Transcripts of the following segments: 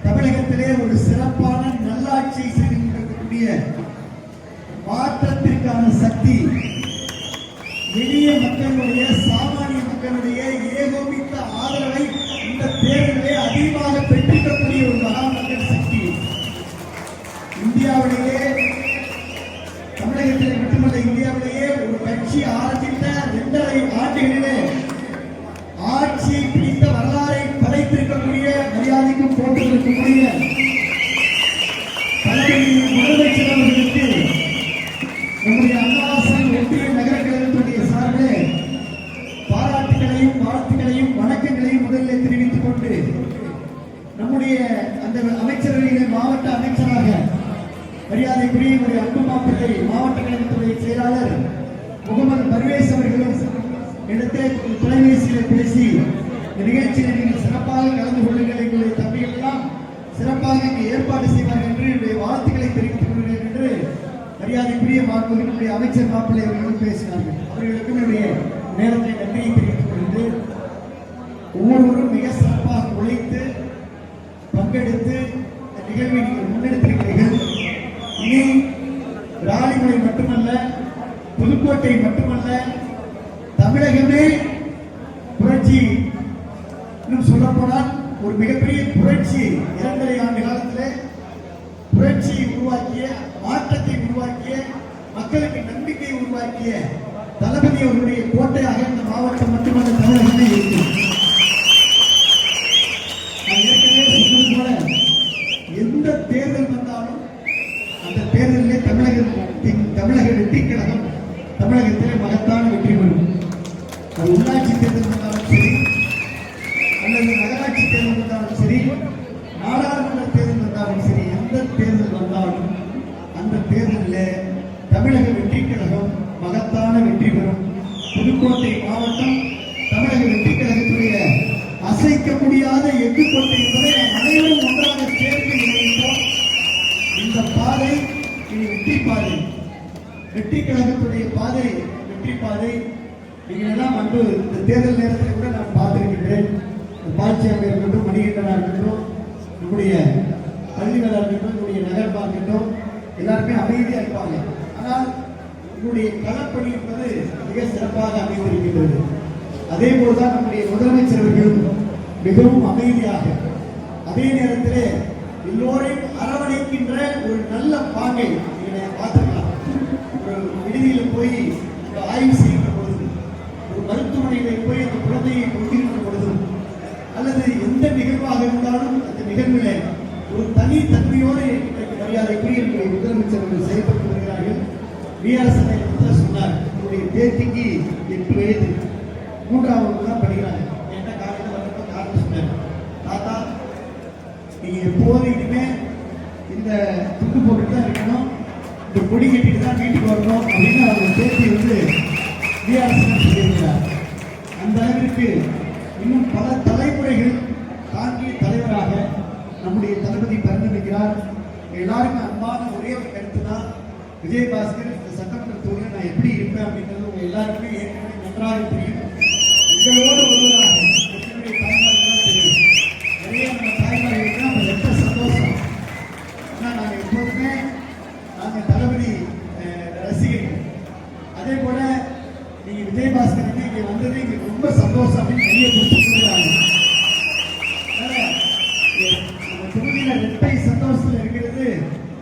தமிழகத்திலே ஒரு சிறப்பான நல்லாட்சி செய்து கொண்டிருக்கக்கூடிய மாற்றத்திற்கான சக்தி எளிய மக்களுடைய சாமானிய மக்களுடைய ஏகோபித்த ஆதரவை இந்த தேர்தலிலே அதிகமாக பெற்றிருக்கக்கூடிய ஒரு மகா மக்கள் சக்தி இந்தியாவிலேயே தமிழகத்தில் மட்டுமல்ல இந்தியாவிலேயே ஒரு கட்சி ஆரம்பித்த 2.5 ஆண்டுகளிலே ஆட்சியை பிடித்த வரலாறை படைத்திருக்கக்கூடிய மரியாதைக்கும் போட்டிருக்கக்கூடிய முதலமைச்சர் அவர்களுக்கு நம்முடைய அன்னவாசல் ஒன்றிய நகர கழகத்துடைய சார்பிலே பாராட்டுகளையும் வாழ்த்துக்களையும் வணக்கங்களையும் முதலில் தெரிவித்துக் கொண்டு நம்முடைய அந்த அமைச்சரவையிலே மாவட்ட அமைச்சராக மரியாதைக்குரிய நம்முடைய அன்பு மாப்பிள்ளை மாவட்ட கழகத்துடைய செயலாளர் முகமது பர்வேஸ் அவர்களும் இடத்தே தொலைபேசியிலே பேசி நிகழ்ச்சியில் நீங்கள் சிறப்பாக கலந்து கொள்ளுங்கள் எங்களுடைய தம்பிகள் எல்லாம் சிறப்பாக இங்கு ஏற்பாடு செய்வார்கள் என்று என்னுடைய வாழ்த்துக்களை தெரிவித்துக் கொள்கிறேன் என்று மரியாதைக்குரிய மாண்புகளுடைய அமைச்சர் மாப்பிள்ளை அவர்களும் பேசினார்கள். அவர்களுக்கும் என்னுடைய நேரத்தை நன்றியை தெரிவித்துக் கொண்டு ஒவ்வொருவரும் மிக சிறப்பாக உழைத்து பங்கெடுத்து நிகழ்வை நீங்கள் முன்னெடுத்திருக்கிறீர்கள். இனி ராணிமலை மட்டுமல்ல, புதுக்கோட்டை மட்டுமல்ல, தமிழகமே புரட்சி, இன்னும் சொல்ல போனால் ஒரு மிகப்பெரிய புரட்சி 2.5 ஆண்டு காலத்தில் புரட்சியை உருவாக்கிய, மாற்றத்தை உருவாக்கிய, மக்களுக்கு நம்பிக்கையை உருவாக்கிய தளபதி அவருடைய கோட்டையாக இந்த மாவட்டம் மட்டுமல்ல தமிழகமே இருக்கு. நான் ஏற்கனவே சொன்னது போல எந்த தேர்தல் வந்தாலும் அந்த தேர்தலிலே தமிழக வெற்றி கழகம் தமிழகத்திலே மகத்தான வெற்றி பெறும். அது உள்ளாட்சி தேர்தல் வந்தாலும் சரி, அல்லது நகராட்சி தேர்தல் வந்தாலும் சரி, நாடாளுமன்ற தேர்தல் வந்தாலும் சரி, எந்த தேர்தல் வந்தாலும் அந்த தேர்தலில் தமிழக வெற்றி கழகம் மகத்தான வெற்றி பெறும். புதுக்கோட்டை மாவட்டம் தமிழக வெற்றி கழகத்துடைய அசைக்க முடியாத எஃகுக்கோட்டை என்பதை நாம் அனைவரும் ஒன்றாக சேர்ந்து இணைந்தோம். இந்த பாதை இனி வெற்றி பாதை, வெற்றி கழகத்துடைய பாதை வெற்றி பாதை. நீங்கள் எல்லாம் அன்று இந்த தேர்தல் நேரத்தில் கூட நான் பார்த்திருக்கின்றேன். பாட்சியாக இருக்கட்டும், மணிகண்டனாக இருக்கட்டும், நம்முடைய பள்ளிகளாக இருக்கட்டும், நம்முடைய நகர்பாக இருக்கட்டும், எல்லாருமே அமைதியாக இருப்பாங்க. ஆனால் உங்களுடைய களப்பணி என்பது மிக சிறப்பாக அமைந்திருக்கின்றது. அதே போல்தான் நம்முடைய முதலமைச்சர் அவர்களும் மிகவும் அமைதியாக, அதே நேரத்திலே எல்லோரையும் அரவணைக்கின்ற ஒரு நல்ல பாங்கை நீங்கள் பார்த்துக்கலாம். ஒரு விடுதியில் போய் ஆய்வு செய்கின்ற பொழுது, ஒரு மருத்துவமனையில் போய் அந்த குழந்தையை கொண்டிருக்கின்ற பொழுதும், அல்லது எந்த நிகழ்வாக இருந்தாலும் அந்த நிகழ்வில் ஒரு தனி தன்மையோடு மரியாதைக்குரிய முதலமைச்சர் அவர்கள் செயல்பட்டு வருகிறார்கள். விஆர்எஸ் சொன்னார், என்னுடைய பேத்திக்கு 8 வயது, 3ஆம் வகுப்பு தான் படிக்கிறாங்க. என்ன காலையில் வரப்போ காரணம் சொன்னார், தாத்தா நீங்க எப்போது இனிமே இந்த துண்டு போட்டுட்டு தான் இருக்கணும், இந்த கொடி கட்டிட்டு தான் வீட்டுக்கு வரணும் அப்படின்னு அவங்க பேத்தி விஆர்எஸ் சொல்லியிருக்கிறார். அந்த அளவிற்கு இன்னும் பல தலைமுறைகள் தாங்கிய தலைவராக நம்முடைய தளபதி பரிந்துரைக்கிறார். எல்லாருக்கும் அன்பான ஒரே ஒரு கருத்து தான், விஜயபாஸ்கர் இந்த சட்டமன்ற தொகுதியில் நான் எப்படி இருப்பேன் அப்படின்றது உங்க எல்லாருக்குமே ஏற்கனவே நன்றாக தெரியும். எங்களோடு ஒருவராக என்னுடைய தாய்மார்கள் தெரியும். நிறைய நம்ம தாய்மார்களுக்கு நம்ம ரொம்ப சந்தோஷம். ஏன்னா நாங்கள் எப்போதுமே நாங்கள் தளபதி ரசிகர்கள். அதே போல நீங்க விஜயபாஸ்கர் இங்கே வந்தது எங்களுக்கு ரொம்ப சந்தோஷம் அப்படின்னு கையை கொடுத்துருக்காங்க. நம்ம தொகுதியில ரெட்டை சந்தோஷத்துல இருக்கிறது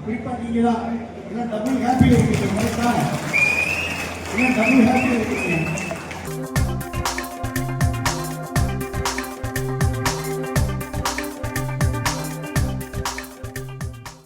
குறிப்பா நீங்க தான். டபுள் ஹாப்பியில் இருக்கீங்க, டபுள் ஹாப்பியில் இருக்கீங்க.